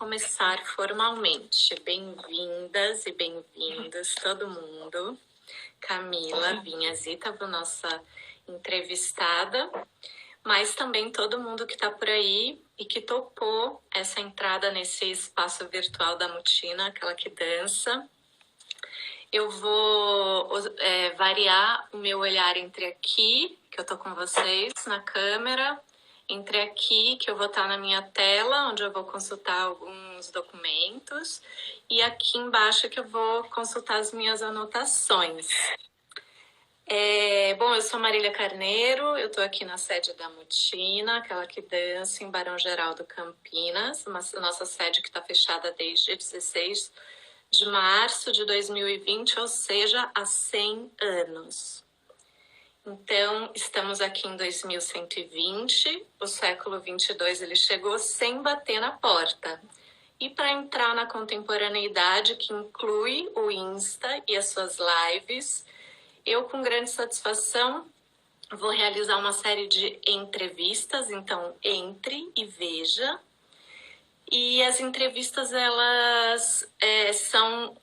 começar formalmente. Bem-vindas e bem-vindos, todo mundo. Camila Vinhas-Ítalo, nossa entrevistada, mas também todo mundo que está por aí e que topou essa entrada nesse espaço virtual da Mutina, aquela que dança. Eu vou variar o meu olhar entre aqui, que eu estou com vocês na câmera, entre aqui, que eu vou estar na minha tela, onde eu vou consultar alguns documentos, e aqui embaixo que eu vou consultar as minhas anotações. Bom, eu sou Marília Carneiro, eu estou aqui na sede da Mutina, aquela que dança em Barão Geraldo, Campinas, nossa sede que está fechada desde 16 de março de 2020, ou seja, há 100 anos. Então, estamos aqui em 2120, o século 22 ele chegou sem bater na porta. E para entrar na contemporaneidade, que inclui o Insta e as suas lives, eu, com grande satisfação, vou realizar uma série de entrevistas, então entre e veja. E as entrevistas, elas são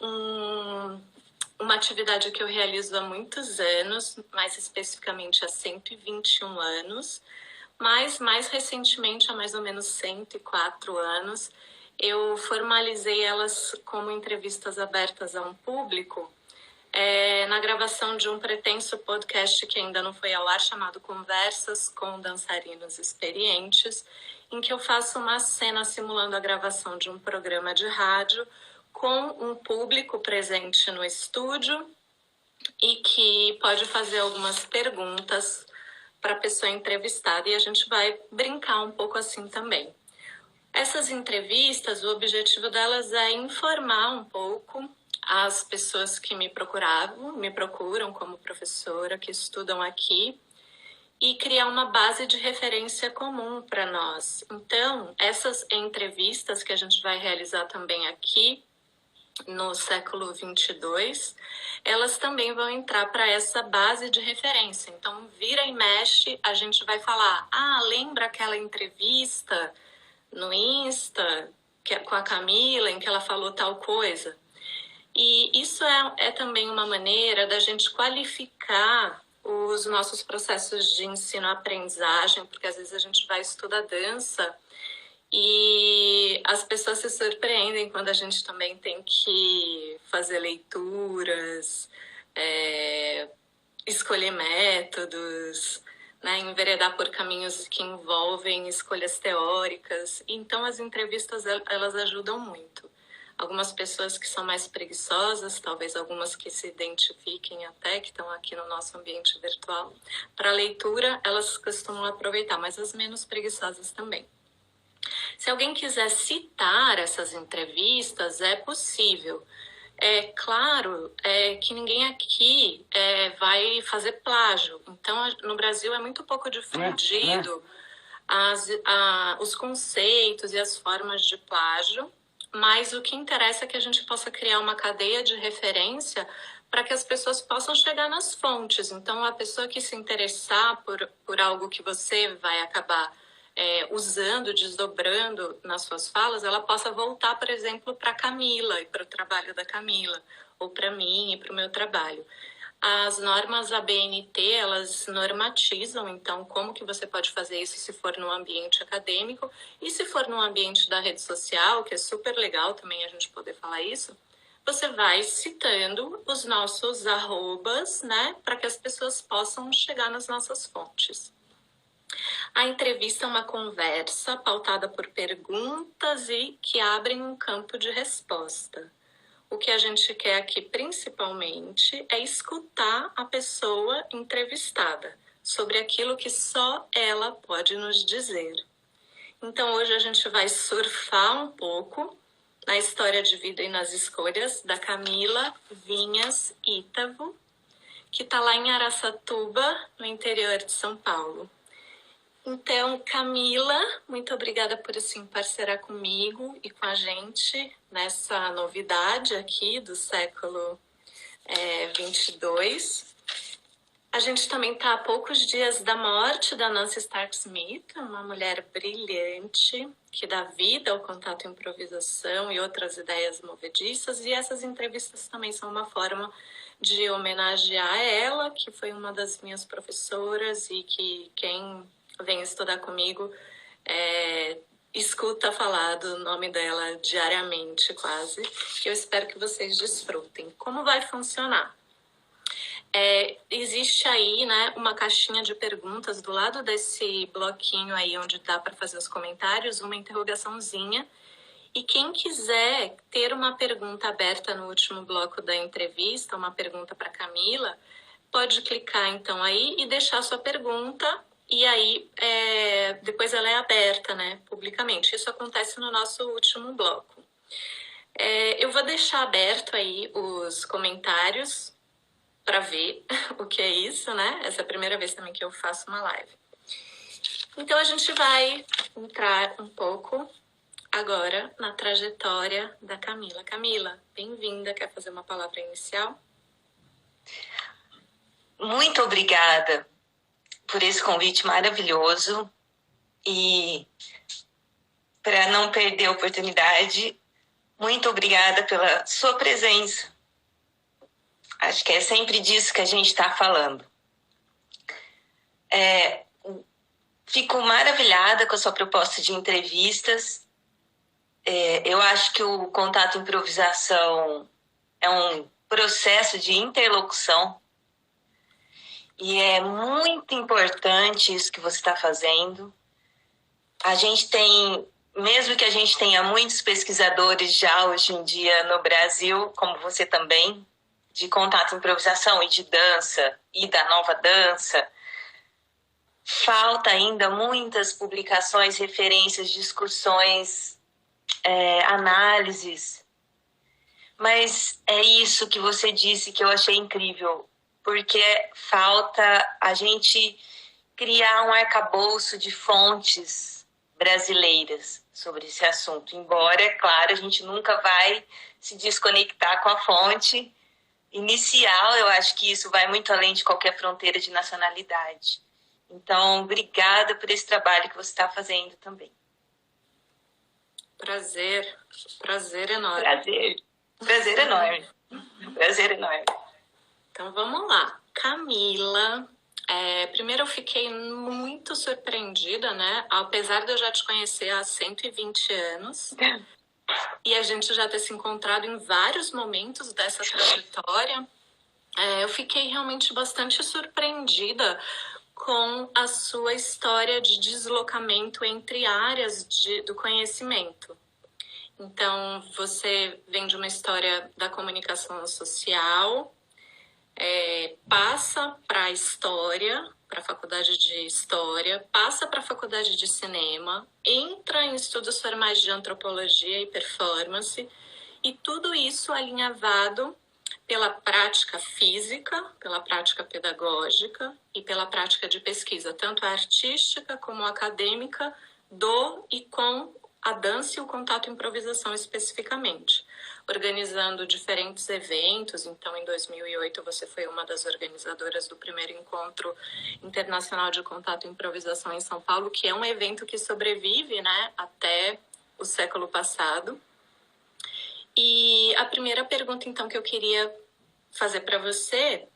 uma atividade que eu realizo há muitos anos, mais especificamente há 121 anos, mas mais recentemente, há mais ou menos 104 anos, eu formalizei elas como entrevistas abertas a um público, na gravação de um pretenso podcast que ainda não foi ao ar, chamado Conversas com Dançarinos Experientes, em que eu faço uma cena simulando a gravação de um programa de rádio com um público presente no estúdio e que pode fazer algumas perguntas para a pessoa entrevistada, e a gente vai brincar um pouco assim também. Essas entrevistas, o objetivo delas é informar um pouco as pessoas que me procuram como professora, que estudam aqui, e criar uma base de referência comum para nós. Então, essas entrevistas que a gente vai realizar também aqui, no século 22, elas também vão entrar para essa base de referência. Então, vira e mexe, a gente vai falar, lembra aquela entrevista no Insta com a Camila, em que ela falou tal coisa? E isso é também uma maneira da gente qualificar os nossos processos de ensino-aprendizagem, porque às vezes a gente vai estudar dança e as pessoas se surpreendem quando a gente também tem que fazer leituras, escolher métodos, né, enveredar por caminhos que envolvem escolhas teóricas. Então, as entrevistas, elas ajudam muito. Algumas pessoas que são mais preguiçosas, talvez algumas que se identifiquem até, que estão aqui no nosso ambiente virtual, para leitura, elas costumam aproveitar, mas as menos preguiçosas também. Se alguém quiser citar essas entrevistas, é possível. É claro que ninguém aqui vai fazer plágio. Então, no Brasil é muito pouco difundido os conceitos e as formas de plágio, mas o que interessa é que a gente possa criar uma cadeia de referência para que as pessoas possam chegar nas fontes. Então, a pessoa que se interessar por algo que você vai acabar usando, desdobrando nas suas falas, ela possa voltar, por exemplo, para a Camila e para o trabalho da Camila, ou para mim e para o meu trabalho. As normas ABNT, elas normatizam, então, como que você pode fazer isso se for no ambiente acadêmico e se for no ambiente da rede social, que é super legal também a gente poder falar isso, você vai citando os nossos arrobas, né, para que as pessoas possam chegar nas nossas fontes. A entrevista é uma conversa pautada por perguntas e que abrem um campo de resposta. O que a gente quer aqui, principalmente, é escutar a pessoa entrevistada sobre aquilo que só ela pode nos dizer. Então, hoje a gente vai surfar um pouco na história de vida e nas escolhas da Camila Vinhas-Ítalo, que está lá em Araçatuba, no interior de São Paulo. Então, Camila, muito obrigada por assim parcerar comigo e com a gente nessa novidade aqui do século 22. A gente também está a poucos dias da morte da Nancy Stark Smith, uma mulher brilhante que dá vida ao contato e improvisação e outras ideias movediças, e essas entrevistas também são uma forma de homenagear ela, que foi uma das minhas professoras e que quem vem estudar comigo escuta falar do nome dela diariamente, quase, que eu espero que vocês desfrutem. Como vai funcionar? Existe aí, né, uma caixinha de perguntas do lado desse bloquinho aí onde dá para fazer os comentários, uma interrogaçãozinha. E quem quiser ter uma pergunta aberta no último bloco da entrevista, uma pergunta para Camila, pode clicar então aí e deixar sua pergunta. E aí depois ela é aberta, né, publicamente. Isso acontece no nosso último bloco. Eu vou deixar aberto aí os comentários para ver o que é isso, né? Essa é a primeira vez também que eu faço uma live. Então a gente vai entrar um pouco agora na trajetória da Camila. Camila, bem-vinda. Quer fazer uma palavra inicial? Muito obrigada por esse convite maravilhoso e para não perder a oportunidade, muito obrigada pela sua presença. Acho que é sempre disso que a gente está falando. Fico maravilhada com a sua proposta de entrevistas. Eu acho que o contato improvisação é um processo de interlocução e é muito importante isso que você está fazendo. A gente tem, mesmo que a gente tenha muitos pesquisadores já hoje em dia no Brasil, como você também, de contato improvisação e de dança e da nova dança, falta ainda muitas publicações, referências, discussões, análises. Mas é isso que você disse que eu achei incrível, porque falta a gente criar um arcabouço de fontes brasileiras sobre esse assunto. Embora, é claro, a gente nunca vai se desconectar com a fonte inicial, eu acho que isso vai muito além de qualquer fronteira de nacionalidade. Então, obrigada por esse trabalho que você está fazendo também. Prazer enorme. Prazer enorme. Prazer enorme. Então, vamos lá. Camila, primeiro eu fiquei muito surpreendida, né? Apesar de eu já te conhecer há 120 anos e a gente já ter se encontrado em vários momentos dessa trajetória, eu fiquei realmente bastante surpreendida com a sua história de deslocamento entre áreas do conhecimento. Então, você vem de uma história da comunicação social, passa para a história, para a faculdade de história, passa para a faculdade de cinema, entra em estudos formais de antropologia e performance, e tudo isso alinhavado pela prática física, pela prática pedagógica e pela prática de pesquisa, tanto artística como acadêmica, do e com a dança e o contato improvisação especificamente, organizando diferentes eventos. Então, em 2008, você foi uma das organizadoras do primeiro encontro internacional de contato e improvisação em São Paulo, que é um evento que sobrevive, né, até o século passado. E a primeira pergunta, então, que eu queria fazer para você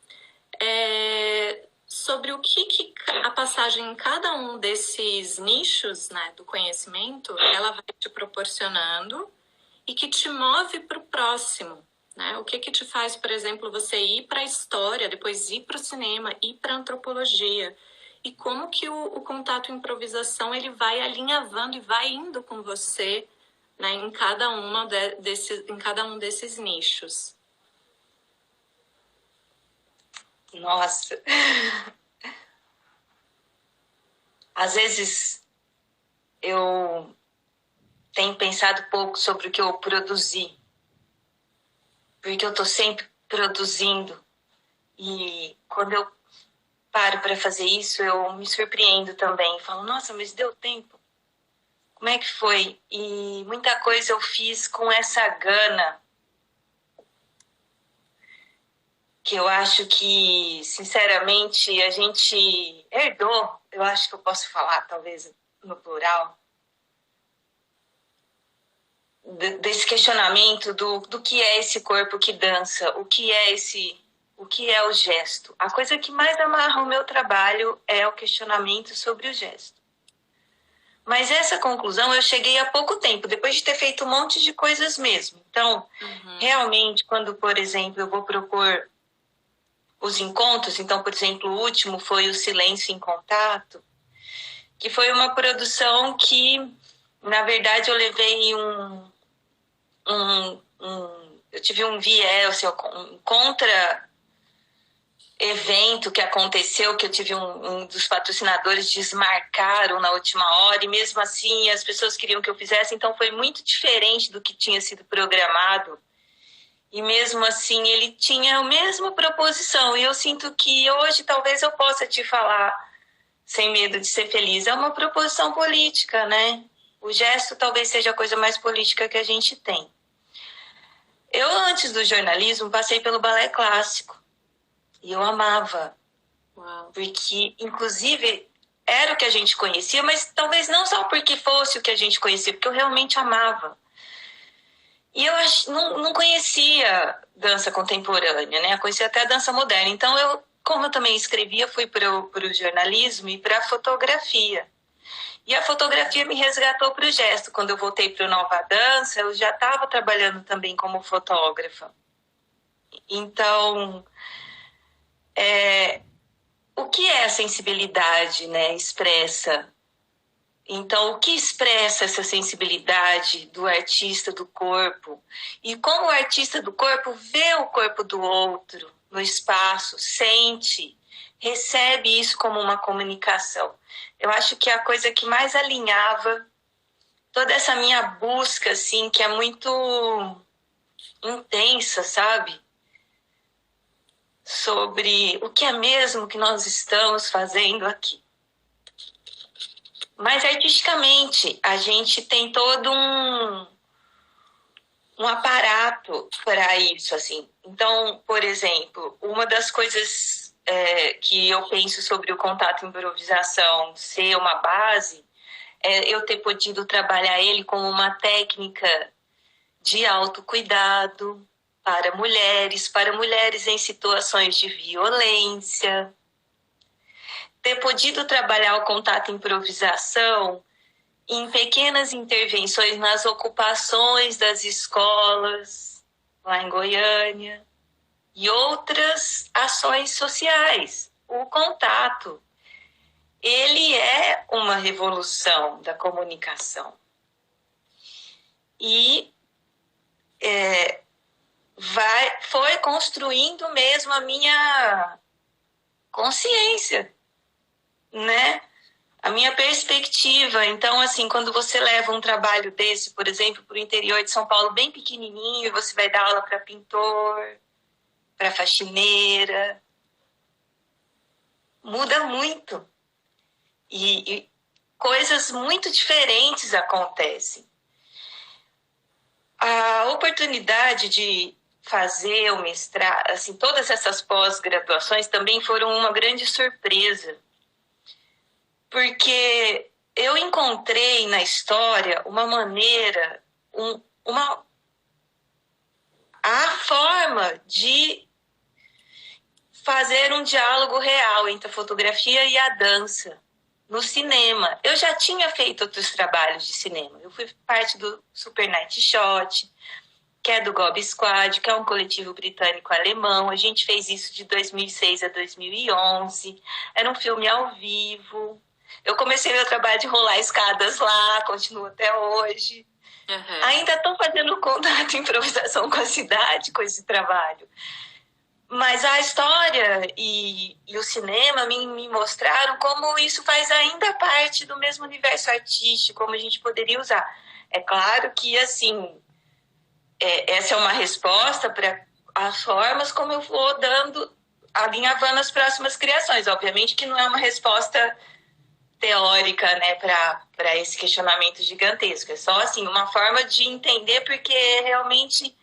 é sobre o que a passagem em cada um desses nichos, né, do conhecimento, ela vai te proporcionando e que te move para o próximo, né? O que te faz, por exemplo, você ir para a história, depois ir para o cinema, ir para a antropologia, e como que o contato improvisação ele vai alinhavando e vai indo com você, né, em cada em cada um desses nichos. Nossa! Às vezes eu tenho pensado pouco sobre o que eu produzi, porque eu estou sempre produzindo, e quando eu paro para fazer isso, eu me surpreendo também. Falo, nossa, mas deu tempo. Como é que foi? E muita coisa eu fiz com essa gana que eu acho que, sinceramente, a gente herdou, eu acho que eu posso falar, talvez no plural, desse questionamento do que é esse corpo que dança, o que é o gesto. A coisa que mais amarra o meu trabalho é o questionamento sobre o gesto. Mas essa conclusão eu cheguei há pouco tempo, depois de ter feito um monte de coisas mesmo. Então, realmente, quando, por exemplo, eu vou propor os encontros, então, por exemplo, o último foi o Silêncio em Contato, que foi uma produção que, na verdade, eu levei eu tive um viés, um contra-evento que aconteceu, que eu tive um dos patrocinadores desmarcaram na última hora, e mesmo assim as pessoas queriam que eu fizesse, então foi muito diferente do que tinha sido programado. E mesmo assim ele tinha a mesma proposição. E eu sinto que hoje talvez eu possa te falar, sem medo de ser feliz, é uma proposição política, né? O gesto talvez seja a coisa mais política que a gente tem. Eu, antes do jornalismo, passei pelo balé clássico. E eu amava. Uau. Porque, inclusive, era o que a gente conhecia, mas talvez não só porque fosse o que a gente conhecia, porque eu realmente amava. E eu não conhecia dança contemporânea, né? Eu conhecia até a dança moderna. Então, como eu também escrevia, fui para o jornalismo e para a fotografia. E a fotografia me resgatou para o gesto. Quando eu voltei para o Nova Dança, eu já estava trabalhando também como fotógrafa. Então, o que é a sensibilidade, né, expressa? Então, o que expressa essa sensibilidade do artista do corpo? E como o artista do corpo vê o corpo do outro no espaço, sente, recebe isso como uma comunicação. Eu acho que é a coisa que mais alinhava toda essa minha busca, assim, que é muito intensa, sabe? Sobre o que é mesmo que nós estamos fazendo aqui. Mas artisticamente, a gente tem todo um aparato para isso, assim. Então, por exemplo, uma das coisas que eu penso sobre o contato improvisação ser uma base é eu ter podido trabalhar ele como uma técnica de autocuidado para mulheres em situações de violência. Ter podido trabalhar o contato improvisação em pequenas intervenções nas ocupações das escolas, lá em Goiânia, e outras ações sociais. O contato, ele é uma revolução da comunicação. E foi construindo mesmo a minha consciência, né? A minha perspectiva. Então, assim, quando você leva um trabalho desse, por exemplo, para o interior de São Paulo, bem pequenininho, e você vai dar aula para pintor, para faxineira, muda muito. E coisas muito diferentes acontecem. A oportunidade de fazer o mestrado, assim, todas essas pós-graduações também foram uma grande surpresa. Porque eu encontrei na história uma maneira, a forma de fazer um diálogo real entre a fotografia e a dança no cinema. Eu já tinha feito outros trabalhos de cinema. Eu fui parte do Super Night Shot, que é do Gob Squad, que é um coletivo britânico-alemão. A gente fez isso de 2006 a 2011. Era um filme ao vivo. Eu comecei meu trabalho de rolar escadas lá, continuo até hoje. Uhum. Ainda estou fazendo contato, improvisação com a cidade, com esse trabalho. Mas a história e o cinema me mostraram como isso faz ainda parte do mesmo universo artístico, como a gente poderia usar. É claro que, assim, essa é uma resposta para as formas como eu vou alinhavando as próximas criações. Obviamente que não é uma resposta teórica, né, para esse questionamento gigantesco. É só, assim, uma forma de entender, porque realmente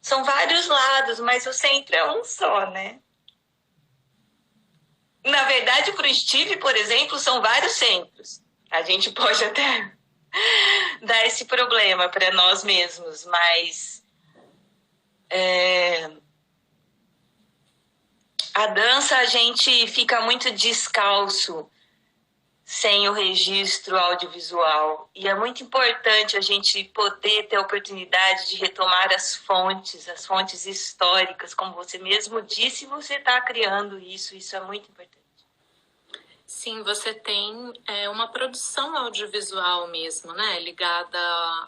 são vários lados, mas o centro é um só, né? Na verdade, para o Steve, por exemplo, são vários centros. A gente pode até dar esse problema para nós mesmos, mas a dança a gente fica muito descalço sem o registro audiovisual. E é muito importante a gente poder ter a oportunidade de retomar as fontes históricas, como você mesmo disse, você está criando isso é muito importante. Sim, você tem uma produção audiovisual mesmo, né? Ligada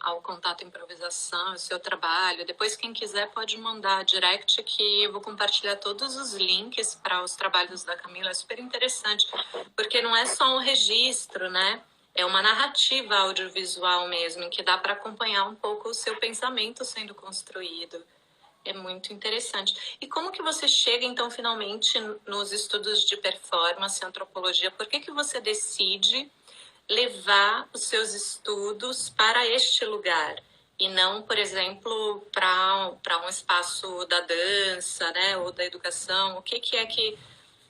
ao contato improvisação, o seu trabalho. Depois, quem quiser pode mandar direct que eu vou compartilhar todos os links para os trabalhos da Camila. É super interessante, porque não é só um registro, né? É uma narrativa audiovisual mesmo, em que dá para acompanhar um pouco o seu pensamento sendo construído. É muito interessante. E como que você chega, então, finalmente, nos estudos de performance, antropologia? Por que você decide levar os seus estudos para este lugar? E não, por exemplo, para um espaço da dança, né? Ou da educação? O que é que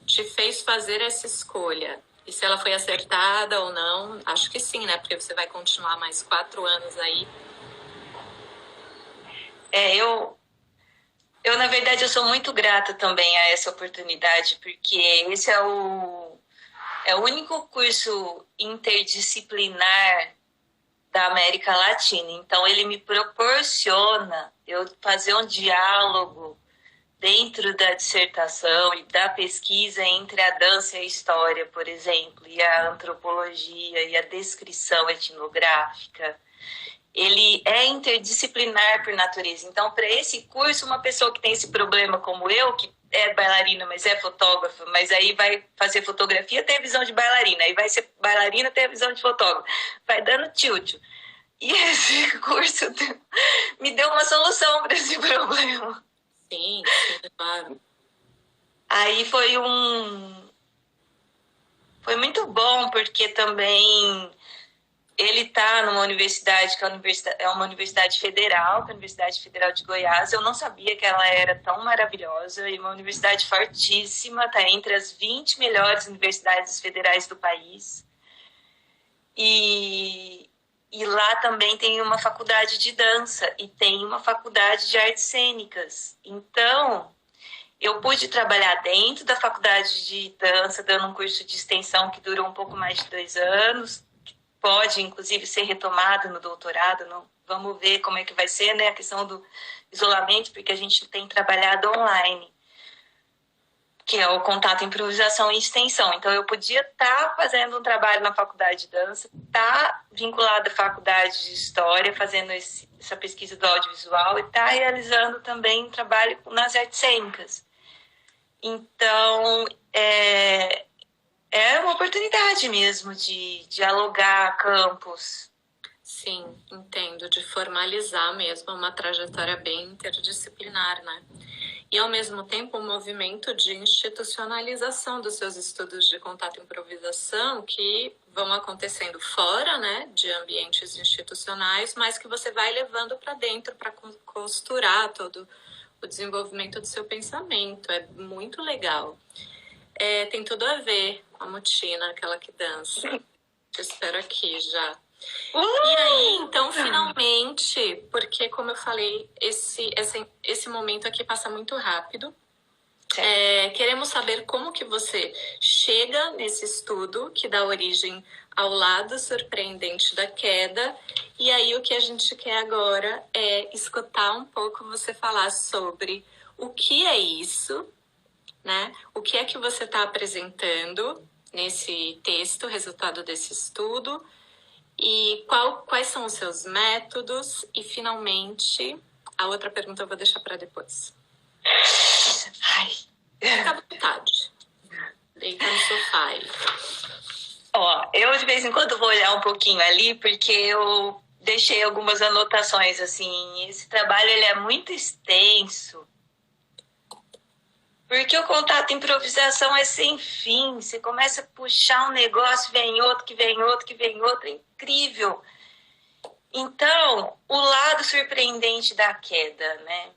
te fez fazer essa escolha? E se ela foi acertada ou não? Acho que sim, né? Porque você vai continuar mais 4 anos aí. Eu, na verdade, eu sou muito grata também a essa oportunidade, porque esse é o único curso interdisciplinar da América Latina. Então, ele me proporciona eu fazer um diálogo dentro da dissertação e da pesquisa entre a dança e a história, por exemplo, e a antropologia e a descrição etnográfica. Ele é interdisciplinar por natureza. Então, para esse curso, uma pessoa que tem esse problema como eu, que é bailarina, mas é fotógrafa, mas aí vai fazer fotografia, tem a visão de bailarina, aí vai ser bailarina, tem a visão de fotógrafa. Vai dando tilt. E esse curso me deu uma solução para esse problema. Sim, claro. Aí foi muito bom, porque também ele está numa universidade que é uma universidade federal, que é a Universidade Federal de Goiás. Eu não sabia que ela era tão maravilhosa, e uma universidade fortíssima, está entre as 20 melhores universidades federais do país. E lá também tem uma faculdade de dança e tem uma faculdade de artes cênicas. Então, eu pude trabalhar dentro da faculdade de dança, dando um curso de extensão que durou um pouco mais de 2 anos, pode, inclusive, ser retomado no doutorado. Não, vamos ver como é que vai ser, né? A questão do isolamento, porque a gente tem trabalhado online, que é o contato, improvisação e extensão. Então, eu podia estar fazendo um trabalho na faculdade de dança, estar vinculada à faculdade de história, fazendo essa pesquisa do audiovisual, e estar realizando também um trabalho nas artes cênicas. Então, é uma oportunidade mesmo de dialogar campos. Sim, entendo, de formalizar mesmo uma trajetória bem interdisciplinar, né? E, ao mesmo tempo, um movimento de institucionalização dos seus estudos de contato e improvisação que vão acontecendo fora, né, de ambientes institucionais, mas que você vai levando para dentro para costurar todo o desenvolvimento do seu pensamento. É muito legal. Tem tudo a ver com a Mutina, aquela que dança. Te espero aqui já. E aí, então, finalmente, porque, como eu falei, esse momento aqui passa muito rápido. Queremos saber como que você chega nesse estudo que dá origem ao lado surpreendente da queda. E aí, o que a gente quer agora é escutar um pouco você falar sobre o que é isso, né? O que é que você está apresentando nesse texto, resultado desse estudo, e quais são os seus métodos, e finalmente a outra pergunta eu vou deixar para depois. Ai. Fica à vontade. Deita no sofá aí. Ó, eu de vez em quando vou olhar um pouquinho ali, porque eu deixei algumas anotações, assim. Esse trabalho ele é muito extenso, porque o contato e improvisação é sem fim. Você começa a puxar um negócio, vem outro, que vem outro, que vem outro. É incrível. Então, o lado surpreendente da queda, né?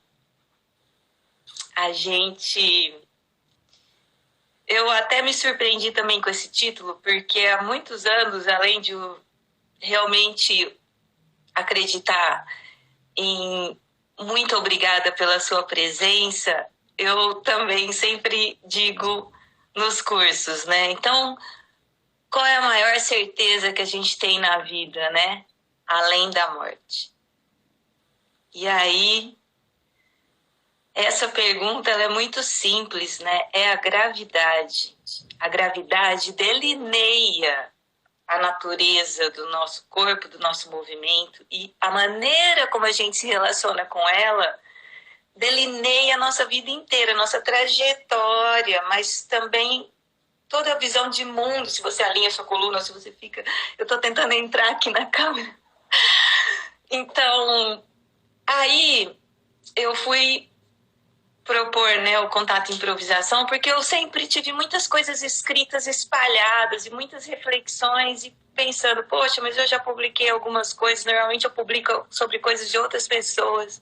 a gente... Eu até me surpreendi também com esse título, porque há muitos anos, além de eu realmente acreditar em muito obrigada pela sua presença, eu também sempre digo nos cursos, né? Então, qual é a maior certeza que a gente tem na vida, né? Além da morte. E aí, essa pergunta ela é muito simples, né? É a gravidade. A gravidade delineia a natureza do nosso corpo, do nosso movimento, e a maneira como a gente se relaciona com ela delineia a nossa vida inteira, a nossa trajetória, mas também toda a visão de mundo. Se você alinha sua coluna, se você fica... Eu estou tentando entrar aqui na câmera. Então, aí eu fui propor, né, o contato improvisação, porque eu sempre tive muitas coisas escritas espalhadas e muitas reflexões e pensando, poxa, mas eu já publiquei algumas coisas, normalmente eu publico sobre coisas de outras pessoas,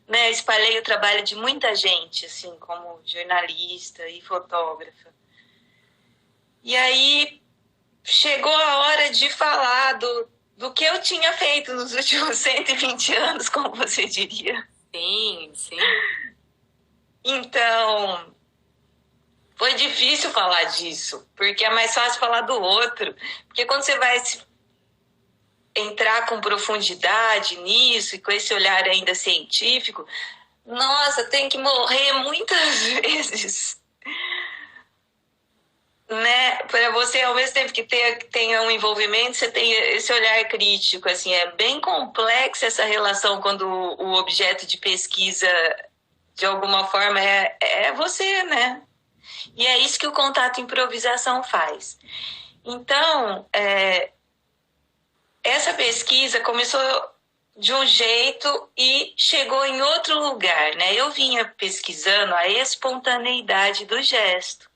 né, espalhei o trabalho de muita gente, assim, como jornalista e fotógrafa. E aí chegou a hora de falar do que eu tinha feito nos últimos 120 anos, como você diria. Sim, sim. Então, foi difícil falar disso, porque é mais fácil falar do outro. Porque quando você vai entrar com profundidade nisso, e com esse olhar ainda científico, nossa, tem que morrer muitas vezes, né? Para você, ao mesmo tempo que tenha um envolvimento, você tem esse olhar crítico. Assim, é bem complexa essa relação quando o objeto de pesquisa, de alguma forma, é você, né? E é isso que o contato improvisação faz. Então, essa pesquisa começou de um jeito e chegou em outro lugar, né? Eu vinha pesquisando a espontaneidade do gesto.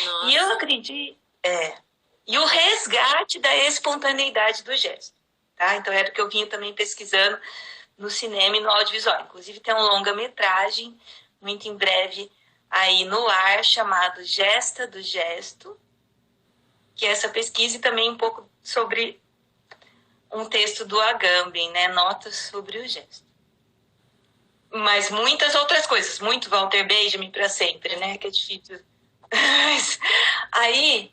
Nossa. E eu acredito... E o resgate da espontaneidade do gesto. Tá? Então era o que eu vinha também pesquisando no cinema e no audiovisual. Inclusive tem um longa-metragem, muito em breve, aí no ar, chamado Gesta do Gesto, que é essa pesquisa e também um pouco sobre um texto do Agamben, né? Notas sobre o gesto. Mas muitas outras coisas, muito Walter Benjamin para sempre, né? Que é difícil. Mas aí...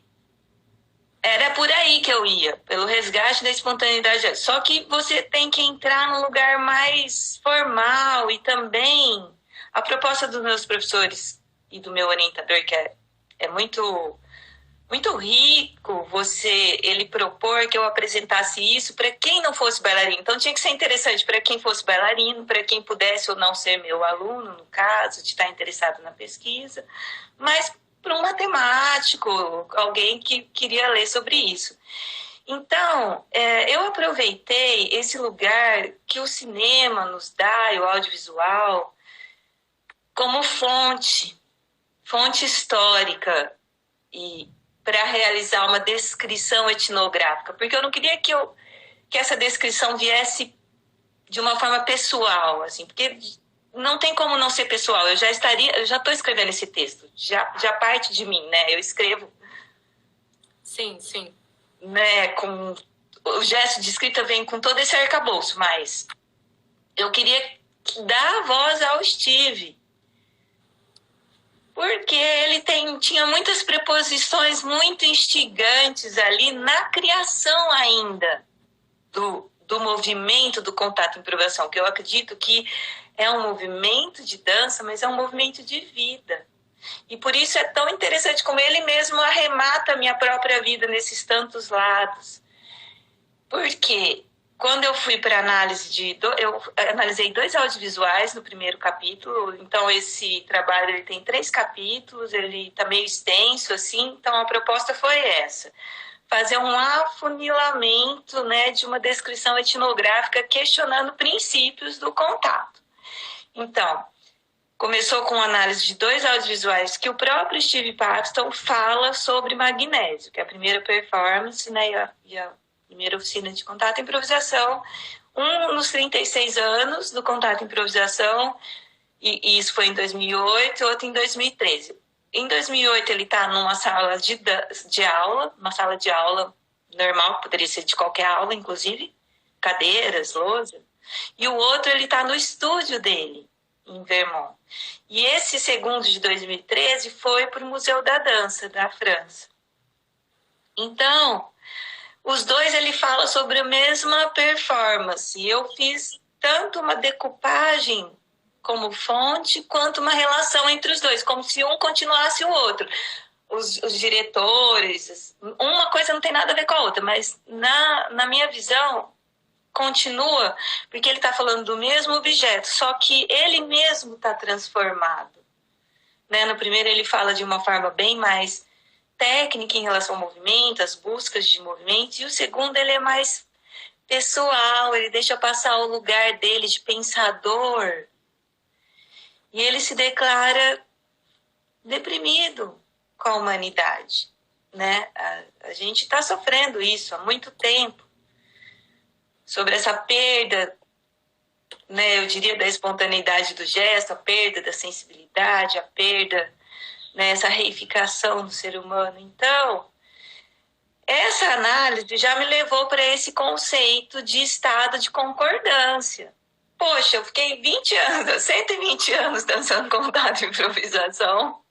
Era por aí que eu ia, pelo resgate da espontaneidade. Só que você tem que entrar num lugar mais formal e também a proposta dos meus professores e do meu orientador, que é muito, muito rico, ele propor que eu apresentasse isso para quem não fosse bailarino. Então tinha que ser interessante para quem fosse bailarino, para quem pudesse ou não ser meu aluno, no caso, de estar interessado na pesquisa, mas para um matemático, alguém que queria ler sobre isso. Então, eu aproveitei esse lugar que o cinema nos dá, e o audiovisual, como fonte histórica, e para realizar uma descrição etnográfica, porque eu não queria que essa descrição viesse de uma forma pessoal, assim, porque não tem como não ser pessoal. Eu já estou escrevendo esse texto, já parte de mim, né? Eu escrevo. Sim, sim. Né, com o gesto de escrita vem com todo esse arcabouço, mas eu queria dar voz ao Steve, porque ele tinha muitas preposições muito instigantes ali na criação ainda do movimento do contato improvisação, que eu acredito que é um movimento de dança, mas é um movimento de vida. E por isso é tão interessante como ele mesmo arremata a minha própria vida nesses tantos lados. Porque quando eu fui para análise eu analisei 2 audiovisuais no primeiro capítulo, então esse trabalho ele tem 3 capítulos, ele está meio extenso, assim, então a proposta foi essa. Fazer um afunilamento, né, de uma descrição etnográfica questionando princípios do contato. Então, começou com análise de 2 audiovisuais que o próprio Steve Paxton fala sobre magnésio, que é a primeira performance, né, e primeira oficina de contato e improvisação, um nos 36 anos do contato e improvisação, e isso foi em 2008, outro em 2013. Em 2008 ele está numa sala de aula, uma sala de aula normal, poderia ser de qualquer aula, inclusive, cadeiras, lousa. E o outro ele está no estúdio dele, em Vermont. E esse segundo de 2013 foi para o Museu da Dança da França. Então, os dois ele fala sobre a mesma performance. Eu fiz tanto uma decupagem como fonte, quanto uma relação entre os dois, como se um continuasse o outro. Os diretores, uma coisa não tem nada a ver com a outra, mas na minha visão, continua, porque ele está falando do mesmo objeto, só que ele mesmo está transformado. Né? No primeiro ele fala de uma forma bem mais técnica em relação ao movimento, as buscas de movimento, e o segundo ele é mais pessoal, ele deixa passar o lugar dele de pensador, e ele se declara deprimido com a humanidade. Né? A gente está sofrendo isso há muito tempo, sobre essa perda, né, eu diria, da espontaneidade do gesto, a perda da sensibilidade, a perda, né, essa reificação do ser humano. Então, essa análise já me levou para esse conceito de estado de concordância. Poxa, eu fiquei 20 anos, 120 anos dançando contato e improvisação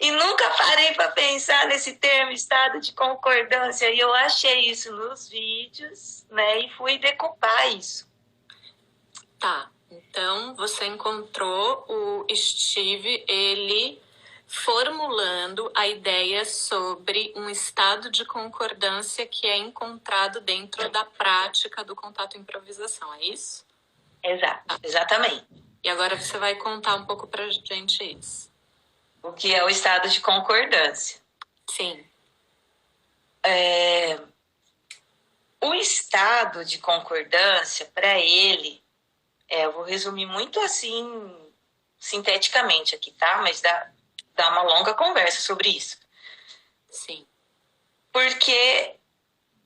e nunca parei para pensar nesse termo estado de concordância. E eu achei isso nos vídeos, né, e fui decupar isso. Tá, então você encontrou o Steve, ele formulando a ideia sobre um estado de concordância que é encontrado dentro da prática do contato e improvisação, é isso? Exato, exatamente. E agora você vai contar um pouco pra gente isso. O que é o estado de concordância? Sim. O estado de concordância, para ele, eu vou resumir muito assim, sinteticamente aqui, tá? Mas dá uma longa conversa sobre isso. Sim. Porque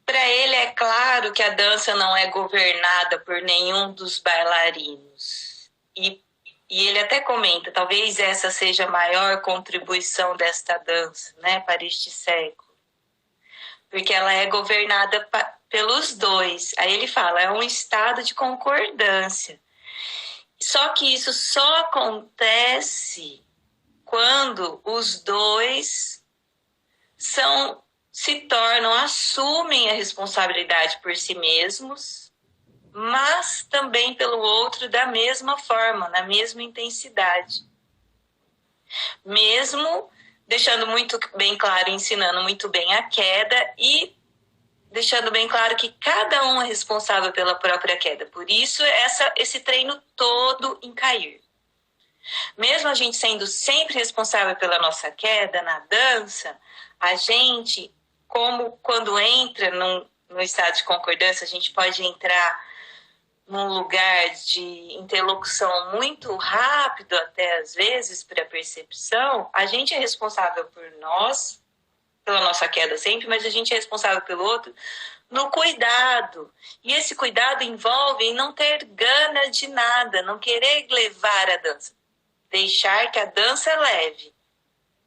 para ele é claro que a dança não é governada por nenhum dos bailarinos. E ele até comenta, talvez essa seja a maior contribuição desta dança, né, para este século. Porque ela é governada pelos dois. Aí ele fala, é um estado de concordância. Só que isso só acontece quando os dois se tornam, assumem a responsabilidade por si mesmos, mas também pelo outro da mesma forma, na mesma intensidade. Mesmo deixando muito bem claro, ensinando muito bem a queda e deixando bem claro que cada um é responsável pela própria queda. Por isso, esse treino todo em cair. Mesmo a gente sendo sempre responsável pela nossa queda na dança, a gente, como quando entra no estado de concordância, a gente pode entrar num lugar de interlocução muito rápido, até às vezes, para a percepção, a gente é responsável por nós, pela nossa queda sempre, mas a gente é responsável pelo outro no cuidado. E esse cuidado envolve não ter gana de nada, não querer levar a dança. Deixar que a dança leve.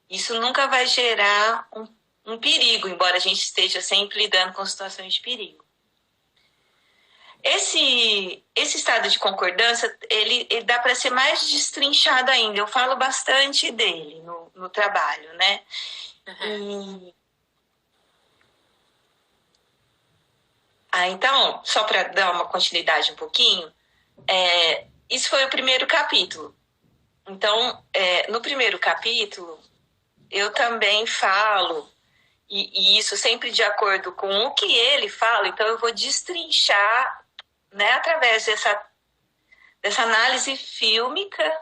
Isso nunca vai gerar um perigo, embora a gente esteja sempre lidando com situações de perigo. Esse estado de concordância, ele dá para ser mais destrinchado ainda. Eu falo bastante dele no trabalho, né? Uhum. Então, só para dar uma continuidade um pouquinho, isso foi o primeiro capítulo. Então, no primeiro capítulo, eu também falo, e isso sempre de acordo com o que ele fala, então eu vou destrinchar, né, através dessa análise fílmica,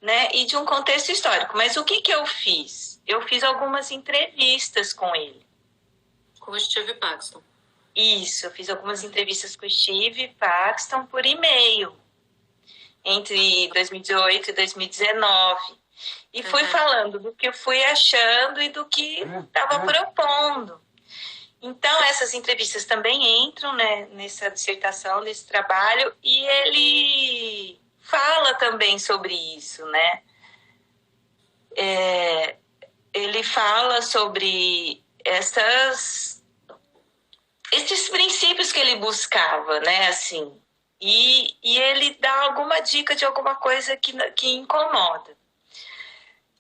né, e de um contexto histórico. Mas o que eu fiz? Eu fiz algumas entrevistas com ele. Com o Steve Paxton. Isso, eu fiz algumas entrevistas com o Steve Paxton por e-mail, entre 2018 e 2019. E fui falando do que eu fui achando e do que estava propondo. Então, essas entrevistas também entram, né, nessa dissertação, nesse trabalho, e ele fala também sobre isso, né? Ele fala sobre esses princípios que ele buscava, né, assim, e ele dá alguma dica de alguma coisa que incomoda.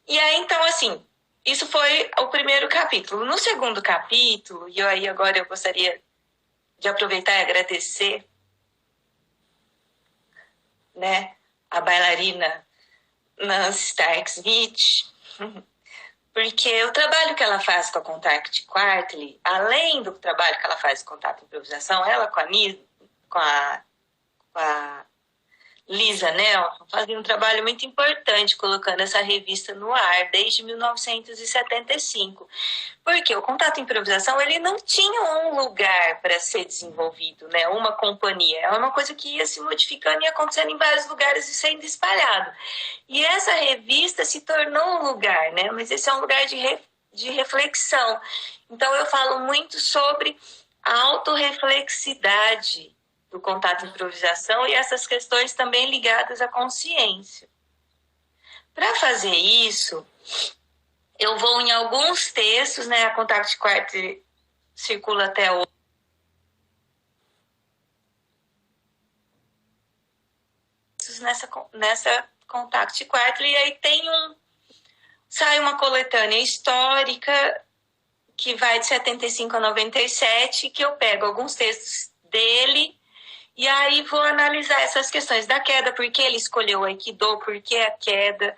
E aí, então, assim, isso foi o primeiro capítulo. No segundo capítulo, e aí agora eu gostaria de aproveitar e agradecer, né, a bailarina Nancy Stark-Smith, porque o trabalho que ela faz com a Contact Quarterly, além do trabalho que ela faz com Contato Improvisação, ela com a Lisa Nelson fazia um trabalho muito importante colocando essa revista no ar desde 1975. Porque o Contato Improvisação ele não tinha um lugar para ser desenvolvido, né? Uma companhia. É uma coisa que ia se modificando e acontecendo em vários lugares e sendo espalhado. E essa revista se tornou um lugar, né? Mas esse é um lugar de reflexão. Então eu falo muito sobre a autorreflexidade do contato improvisação e essas questões também ligadas à consciência. Para fazer isso, eu vou em alguns textos, né? A Contact Quarterly circula até hoje. Nessa Contact Quarterly, e aí sai uma coletânea histórica que vai de 75 a 97, que eu pego alguns textos dele e aí vou analisar essas questões da queda, por que ele escolheu o Aikido, por que a queda,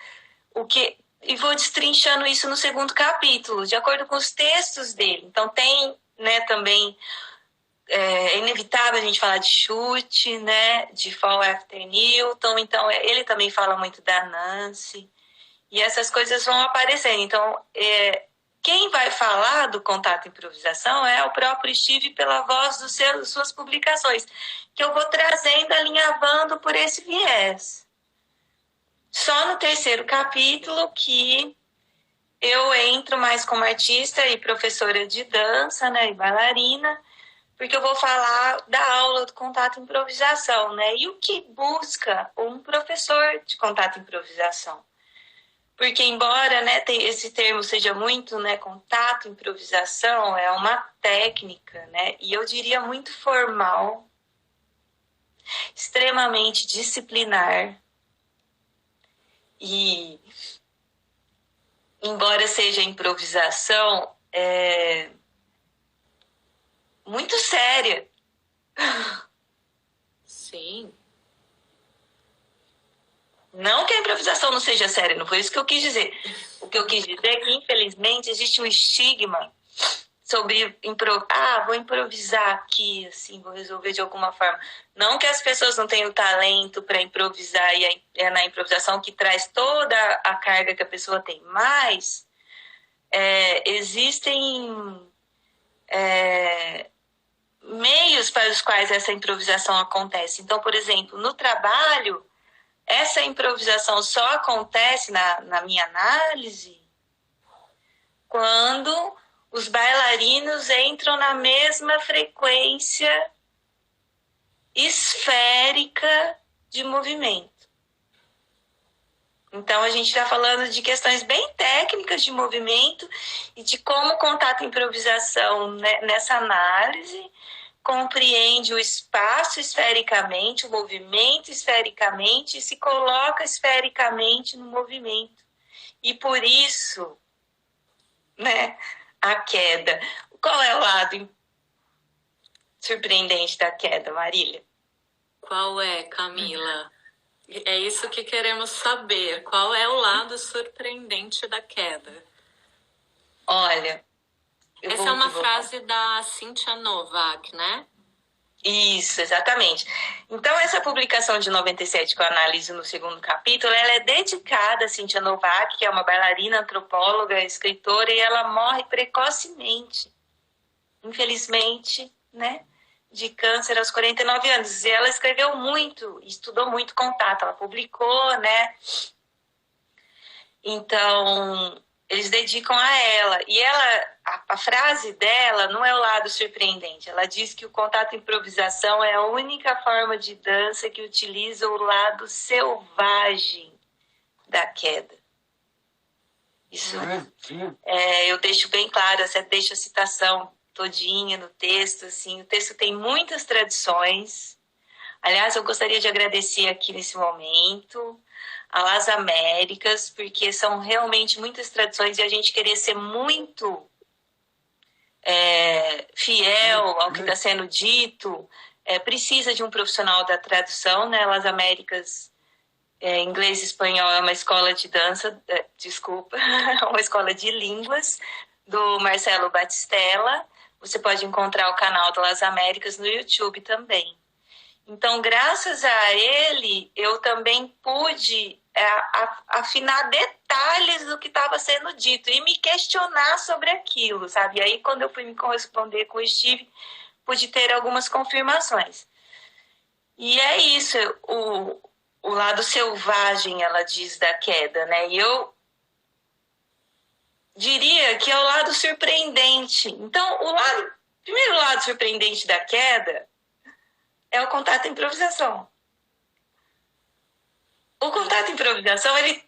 e vou destrinchando isso no segundo capítulo, de acordo com os textos dele. Então tem, né, também é inevitável a gente falar de chute, né, de Fall After Newton, então ele também fala muito da Nancy, e essas coisas vão aparecendo. Então, quem vai falar do contato improvisação é o próprio Steve pela voz das suas publicações, que eu vou trazendo, alinhavando por esse viés. Só no terceiro capítulo que eu entro mais como artista e professora de dança, né, e bailarina, porque eu vou falar da aula do contato improvisação, né, e o que busca um professor de contato improvisação. Porque embora, né, esse termo seja muito, né, contato, improvisação, é uma técnica, né, e eu diria muito formal, extremamente disciplinar, e embora seja improvisação, é muito séria. Sim. Não que a improvisação não seja séria, não foi isso que eu quis dizer. O que eu quis dizer é que, infelizmente, existe um estigma sobre vou improvisar aqui, assim, vou resolver de alguma forma. Não que as pessoas não tenham talento para improvisar, e é na improvisação que traz toda a carga que a pessoa tem, mas existem meios para os quais essa improvisação acontece. Então, por exemplo, no trabalho, essa improvisação só acontece, na minha análise, quando os bailarinos entram na mesma frequência esférica de movimento. Então, a gente está falando de questões bem técnicas de movimento e de como o contato improvisação, né, nessa análise compreende o espaço esfericamente, o movimento esfericamente e se coloca esfericamente no movimento. E por isso, né, a queda. Qual é o lado surpreendente da queda, Marília? Qual é, Camila? É isso que queremos saber. Qual é o lado surpreendente da queda? Olha... Essa é uma frase da Cynthia Novak, né? Isso, exatamente. Então, essa publicação de 97 que eu analiso no segundo capítulo, ela é dedicada a Cynthia Novak, que é uma bailarina, antropóloga, escritora, e ela morre precocemente, infelizmente, né? De câncer aos 49 anos. E ela escreveu muito, estudou muito contato, ela publicou, né? Então... eles dedicam a ela. E ela, a frase dela não é o lado surpreendente. Ela diz que o contato improvisação é a única forma de dança que utiliza o lado selvagem da queda. Isso eu deixo bem claro, você deixa a citação todinha no texto. Assim, o texto tem muitas tradições. Aliás, eu gostaria de agradecer aqui nesse momento a Las Américas, porque são realmente muitas tradições e a gente querer ser muito fiel ao que está sendo dito, precisa de um profissional da tradução, né? Las Américas, inglês e espanhol, é uma escola de dança, desculpa, uma escola de línguas do Marcelo Batistella. Você pode encontrar o canal do Las Américas no YouTube também. Então, graças a ele, eu também pude afinar detalhes do que estava sendo dito e me questionar sobre aquilo, sabe? E aí, quando eu fui me corresponder com o Steve, pude ter algumas confirmações. E é isso, o lado selvagem, ela diz, da queda, né? E eu diria que é o lado surpreendente. Então, primeiro lado surpreendente da queda é o contato improvisação. O contato improvisação, ele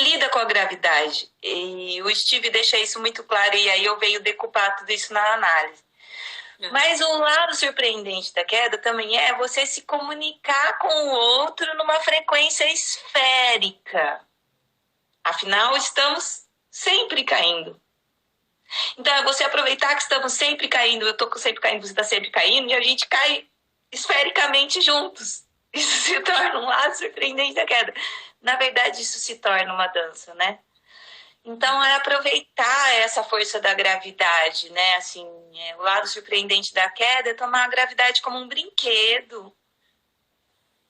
lida com a gravidade. E o Steve deixa isso muito claro, e aí eu venho decupar tudo isso na análise. Mas o lado surpreendente da queda também é você se comunicar com o outro numa frequência esférica. Afinal, estamos sempre caindo. Então, é você aproveitar que estamos sempre caindo, eu estou sempre caindo, você está sempre caindo, e a gente cai esfericamente juntos. Isso se torna um lado surpreendente da queda. Na verdade, isso se torna uma dança, né? Então, é aproveitar essa força da gravidade, né? Assim, o lado surpreendente da queda é tomar a gravidade como um brinquedo,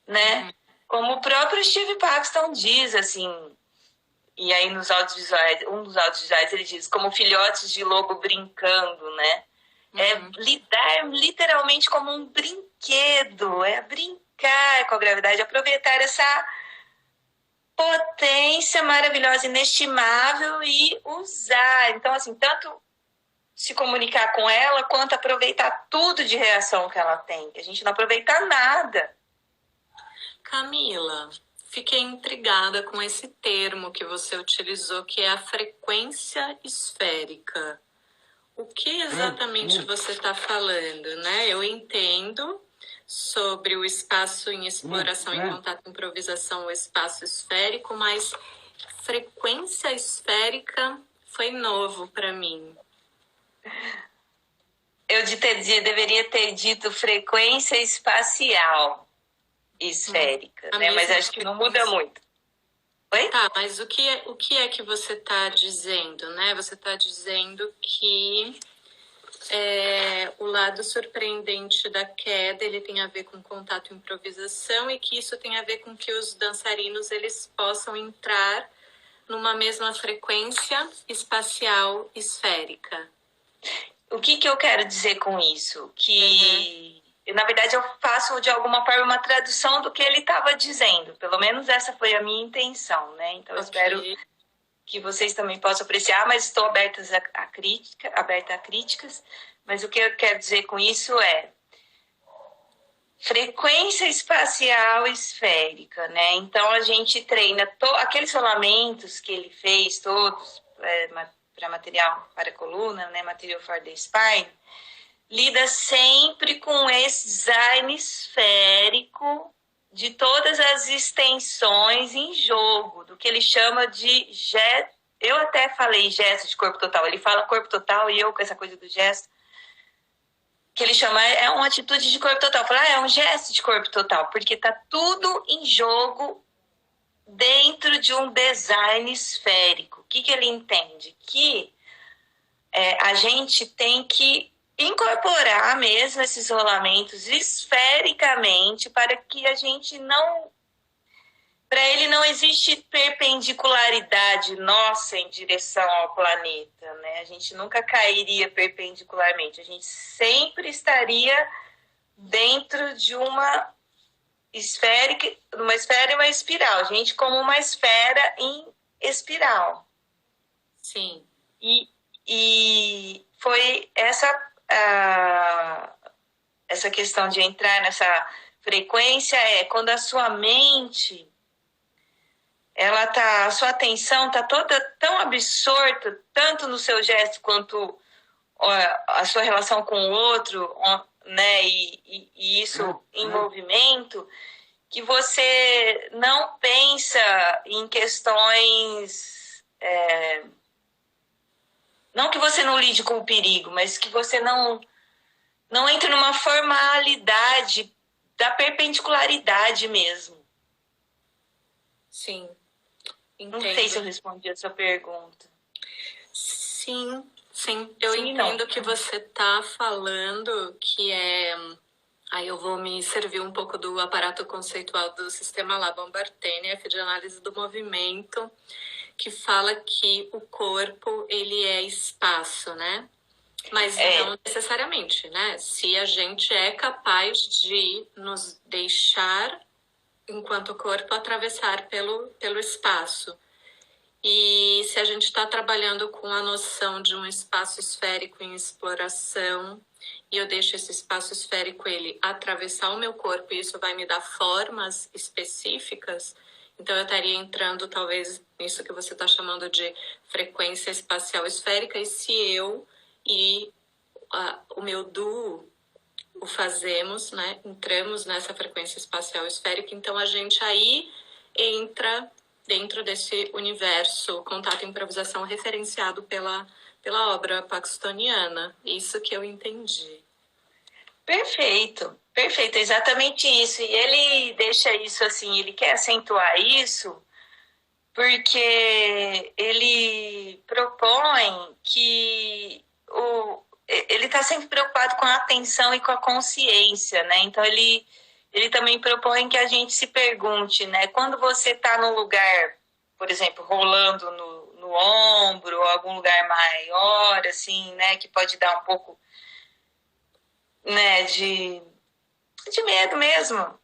né? Como o próprio Steve Paxton diz, assim, e aí nos audiovisuais, um dos audiovisuais ele diz, como filhotes de lobo brincando, né? É lidar literalmente como um brinquedo, é brincar com a gravidade, aproveitar essa potência maravilhosa, inestimável e usar. Então, assim, tanto se comunicar com ela, quanto aproveitar tudo de reação que ela tem, que a gente não aproveita nada. Camila, fiquei intrigada com esse termo que você utilizou, que é a frequência esférica. O que exatamente você está falando, né? Eu entendo sobre o espaço em exploração e contato improvisação, o espaço esférico, mas frequência esférica foi novo para mim. Eu deveria ter dito frequência espacial esférica, né? Mas acho que não muda muito. Oi? Tá, mas o que é que você está dizendo, né? Você está dizendo que o lado surpreendente da queda, ele tem a ver com contato e improvisação, e que isso tem a ver com que os dançarinos eles possam entrar numa mesma frequência espacial esférica. O que eu quero dizer com isso? Que, na verdade, eu faço de alguma forma uma tradução do que ele estava dizendo. Pelo menos essa foi a minha intenção, né? Então, eu espero que vocês também possam apreciar, mas estou aberta a críticas. Mas o que eu quero dizer com isso é frequência espacial esférica, né? Então, a gente treina aqueles rolamentos que ele fez, todos, para material para a coluna, né? Material for the spine, lida sempre com esse design esférico de todas as extensões em jogo, do que ele chama de gesto. Eu até falei gesto de corpo total, ele fala corpo total e eu com essa coisa do gesto, que ele chama, é uma atitude de corpo total. Fala, é um gesto de corpo total, porque tá tudo em jogo dentro de um design esférico. O que ele entende? Que a gente tem que incorporar mesmo esses rolamentos esfericamente para que a gente não... Para ele não existe perpendicularidade nossa em direção ao planeta, né? A gente nunca cairia perpendicularmente, a gente sempre estaria dentro de uma esfera e uma espiral. A gente como uma esfera em espiral. Sim. E foi essa questão de entrar nessa frequência quando a sua mente, a sua atenção tá toda tão absorta, tanto no seu gesto quanto a sua relação com o outro, né, e isso em movimento, que você não pensa em questões... não que você não lide com o perigo, mas que você não entre numa formalidade da perpendicularidade mesmo. Sim, entendo. Não entendo. sei se eu respondi a sua pergunta. Sim, eu entendo que você está falando que aí eu vou me servir um pouco do aparato conceitual do sistema Laban-Barthéniak de análise do movimento, que fala que o corpo, ele é espaço, né? Mas não necessariamente, né? Se a gente é capaz de nos deixar, enquanto corpo, atravessar pelo espaço. E se a gente está trabalhando com a noção de um espaço esférico em exploração, e eu deixo esse espaço esférico ele atravessar o meu corpo, e isso vai me dar formas específicas, então eu estaria entrando talvez nisso que você está chamando de frequência espacial esférica, e se eu e o meu duo o fazemos, né? Entramos nessa frequência espacial esférica, então a gente aí entra dentro desse universo contato e improvisação referenciado pela obra paxtoniana. Isso que eu entendi. Perfeito, exatamente isso. E ele deixa isso assim, ele quer acentuar isso porque ele propõe que ele está sempre preocupado com a atenção e com a consciência, né? Então ele também propõe que a gente se pergunte, né? Quando você está num lugar, por exemplo, rolando no ombro, ou algum lugar maior, assim, né? Que pode dar um pouco, né? De medo mesmo,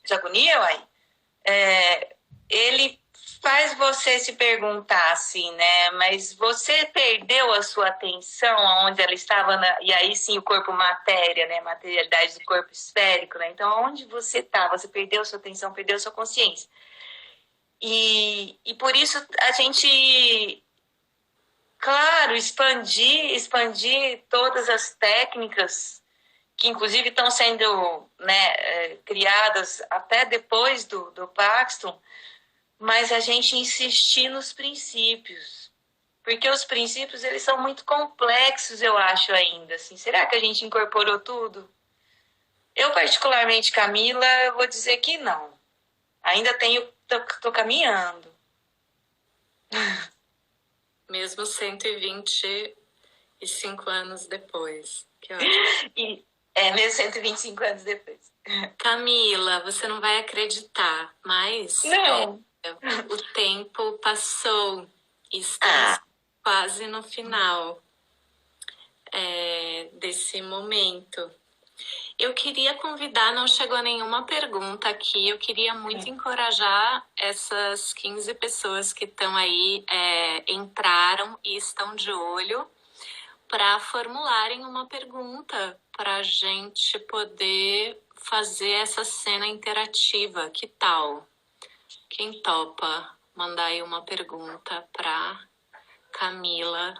de agonia, uai. Ele faz você se perguntar assim, né? Mas você perdeu a sua atenção aonde ela estava, e aí sim o corpo matéria, né? Materialidade do corpo esférico, né? Então, aonde você está? Você perdeu a sua atenção, perdeu a sua consciência. E por isso a gente, claro, expandir todas as técnicas que inclusive estão sendo, né, criadas até depois do Paxton, mas a gente insistir nos princípios, porque os princípios eles são muito complexos, eu acho ainda. Assim, será que a gente incorporou tudo? Eu particularmente, Camila, eu vou dizer que não. Ainda tô caminhando. Mesmo 125 anos depois. Que ótimo. Mesmo 125 anos depois. Camila, você não vai acreditar, mas não. O tempo passou. Estamos quase no final desse momento. Eu queria convidar, não chegou nenhuma pergunta aqui, eu queria muito encorajar essas 15 pessoas que estão aí, entraram e estão de olho, para formularem uma pergunta para a gente poder fazer essa cena interativa. Que tal? Quem topa mandar aí uma pergunta para Camila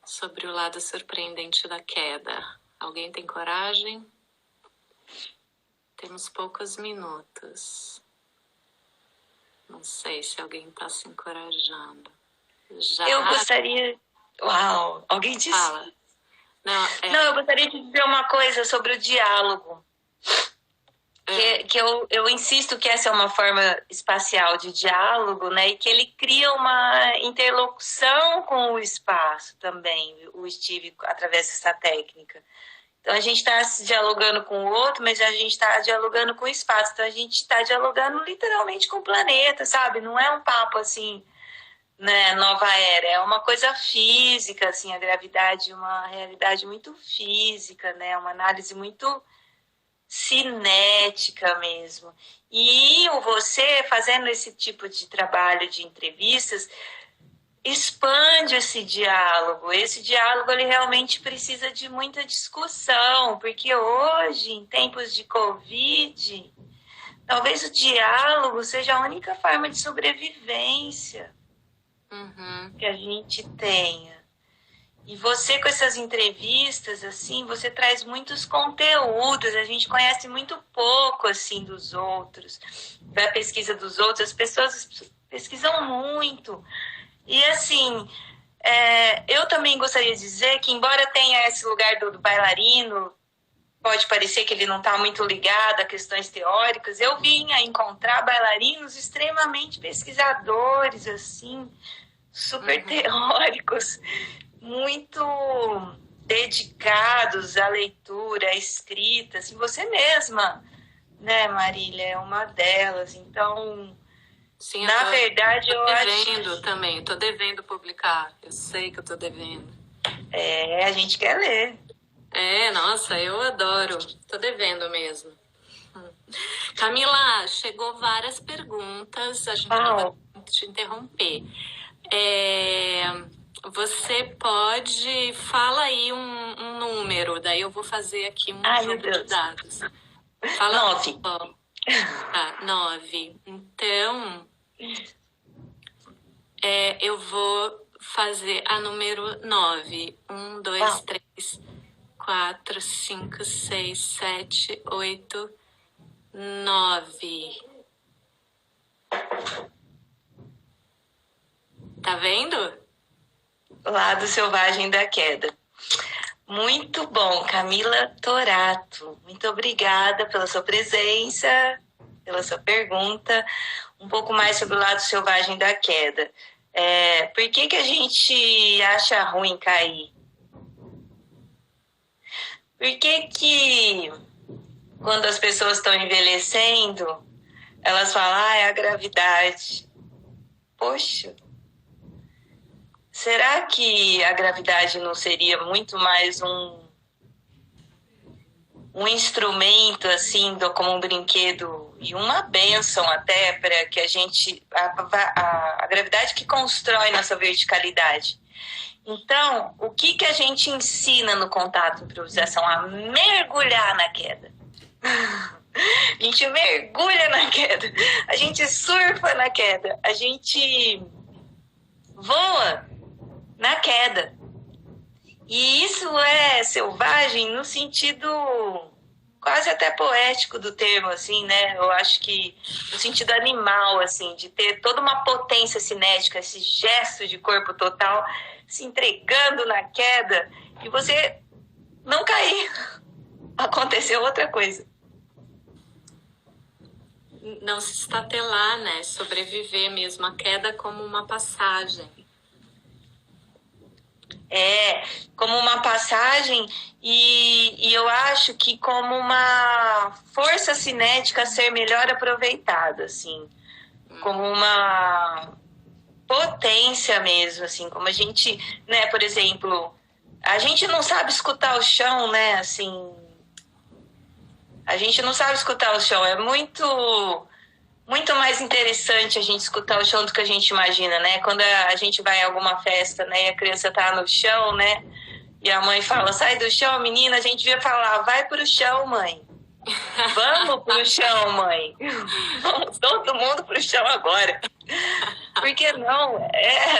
sobre o lado surpreendente da queda? Alguém tem coragem? Temos poucos minutos. Não sei se alguém está se encorajando. Já... Eu gostaria... Uau! Alguém disse? Fala. Não, eu gostaria de dizer uma coisa sobre o diálogo. Que eu insisto que essa é uma forma espacial de diálogo, né? E que ele cria uma interlocução com o espaço também, o Steve, através dessa técnica. Então, a gente está dialogando com o outro, mas a gente está dialogando com o espaço. Então, a gente está dialogando literalmente com o planeta, sabe? Não é um papo assim, né, nova era. É uma coisa física, assim, a gravidade é uma realidade muito física, né? Uma análise muito cinética mesmo. E você fazendo esse tipo de trabalho de entrevistas, expande esse diálogo. Esse diálogo ele realmente precisa de muita discussão, porque hoje, em tempos de Covid, talvez o diálogo seja a única forma de sobrevivência que a gente tenha. E você, com essas entrevistas, assim, você traz muitos conteúdos, a gente conhece muito pouco, assim, dos outros, da pesquisa dos outros, as pessoas pesquisam muito. E, assim, eu também gostaria de dizer que, embora tenha esse lugar do bailarino, pode parecer que ele não está muito ligado a questões teóricas, eu vim a encontrar bailarinos extremamente pesquisadores, assim, super teóricos, muito dedicados à leitura, à escrita, assim, você mesma, né, Marília, é uma delas. Então, sim, na verdade, eu acho... Tô devendo também, tô devendo publicar, eu sei que eu tô devendo. A gente quer ler. Nossa, eu adoro, tô devendo mesmo. Camila, chegou várias perguntas, a gente não vai te interromper. Você pode... Fala aí um número, daí eu vou fazer aqui um jogo de dados. Fala 9. 9. Então, eu vou fazer a número 9. 1, 2, 3, 4, 5, 6, 7, 8, 9. Tá vendo? Lado Selvagem da Queda. Muito bom, Camila Torato. Muito obrigada pela sua presença, pela sua pergunta. Um pouco mais sobre o lado selvagem da queda. Por que a gente acha ruim cair? Por que quando as pessoas estão envelhecendo, elas falam, é a gravidade? Poxa, será que a gravidade não seria muito mais um instrumento, assim, como um brinquedo e uma bênção até para que a gente... A gravidade que constrói nossa verticalidade. Então, o que a gente ensina no contato improvisação? A mergulhar na queda. A gente mergulha na queda. A gente surfa na queda. A gente voa na queda. E isso é selvagem no sentido quase até poético do termo, assim, né? Eu acho que no sentido animal, assim, de ter toda uma potência cinética, esse gesto de corpo total, se entregando na queda, e você não cair. Aconteceu outra coisa. Não se estatelar, né? Sobreviver mesmo, a queda como uma passagem. Como uma passagem e eu acho que como uma força cinética a ser melhor aproveitada, assim, como uma potência mesmo, assim, como a gente, né, por exemplo, a gente não sabe escutar o chão, né, assim, a gente não sabe escutar o chão, é muito mais interessante a gente escutar o chão do que a gente imagina, né? Quando a gente vai em alguma festa, né, e a criança tá no chão, né, e a mãe fala, sai do chão, menina, a gente devia falar, vai pro chão, mãe. Vamos pro chão, mãe. Vamos todo mundo pro chão agora. Por que não?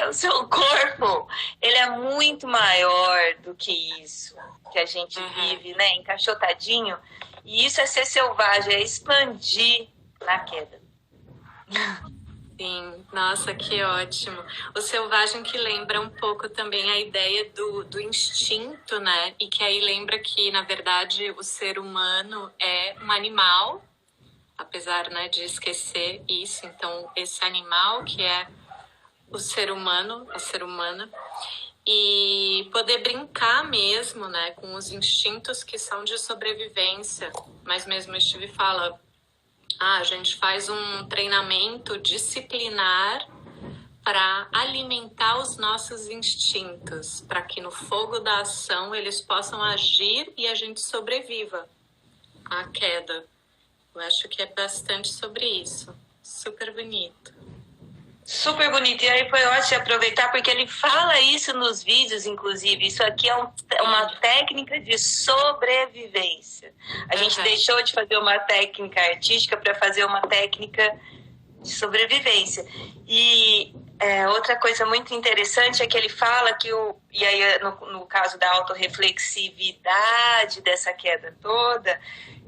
O seu corpo, ele é muito maior do que isso que a gente vive, né, encaixotadinho. E isso é ser selvagem, é expandir na queda. Sim, nossa, que ótimo. O selvagem que lembra um pouco também a ideia do instinto, né? E que aí lembra que, na verdade, o ser humano é um animal, apesar, né, de esquecer isso. Então, esse animal que é o ser humano, a ser humana, e poder brincar mesmo, né, com os instintos que são de sobrevivência. Mas mesmo o Steve fala... a gente faz um treinamento disciplinar para alimentar os nossos instintos, para que no fogo da ação eles possam agir e a gente sobreviva à queda. Eu acho que é bastante sobre isso. Super bonito. Super bonito. E aí foi ótimo aproveitar, porque ele fala isso nos vídeos, inclusive. Isso aqui é uma técnica de sobrevivência. A gente deixou de fazer uma técnica artística para fazer uma técnica de sobrevivência. E outra coisa muito interessante é que ele fala que, e aí no caso da autorreflexividade dessa queda toda,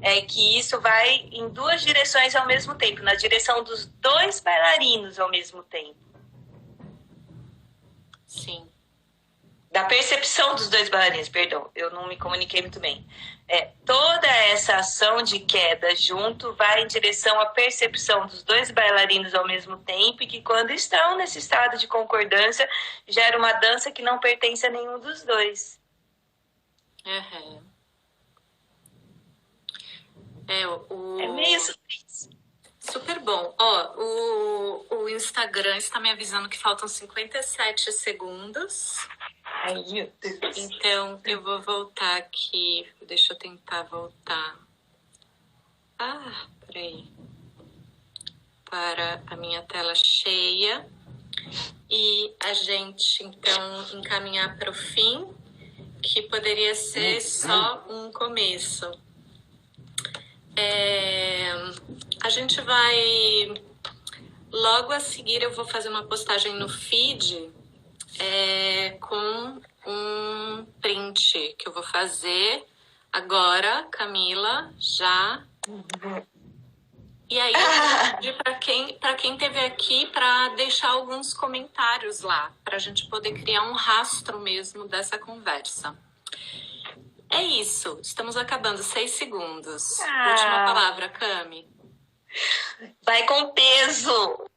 é que isso vai em duas direções ao mesmo tempo, na direção dos dois bailarinos ao mesmo tempo. Sim. Da percepção dos dois bailarinos, perdão, eu não me comuniquei muito bem. Toda essa ação de queda junto vai em direção à percepção dos dois bailarinos ao mesmo tempo e que quando estão nesse estado de concordância, gera uma dança que não pertence a nenhum dos dois. Uhum. É meio sobre isso. Super bom. Ó, o Instagram está me avisando que faltam 57 segundos. Ai, meu Deus. Então, eu vou voltar aqui. Deixa eu tentar voltar. Peraí. Para a minha tela cheia. E a gente, então, encaminhar para o fim, que poderia ser só um começo. A gente vai... Logo a seguir, eu vou fazer uma postagem no feed com um print que eu vou fazer agora, Camila, já. E aí, eu pedi para quem esteve aqui para deixar alguns comentários lá, para a gente poder criar um rastro mesmo dessa conversa. É isso, estamos acabando, 6 segundos. Última palavra, Cami. Vai com peso!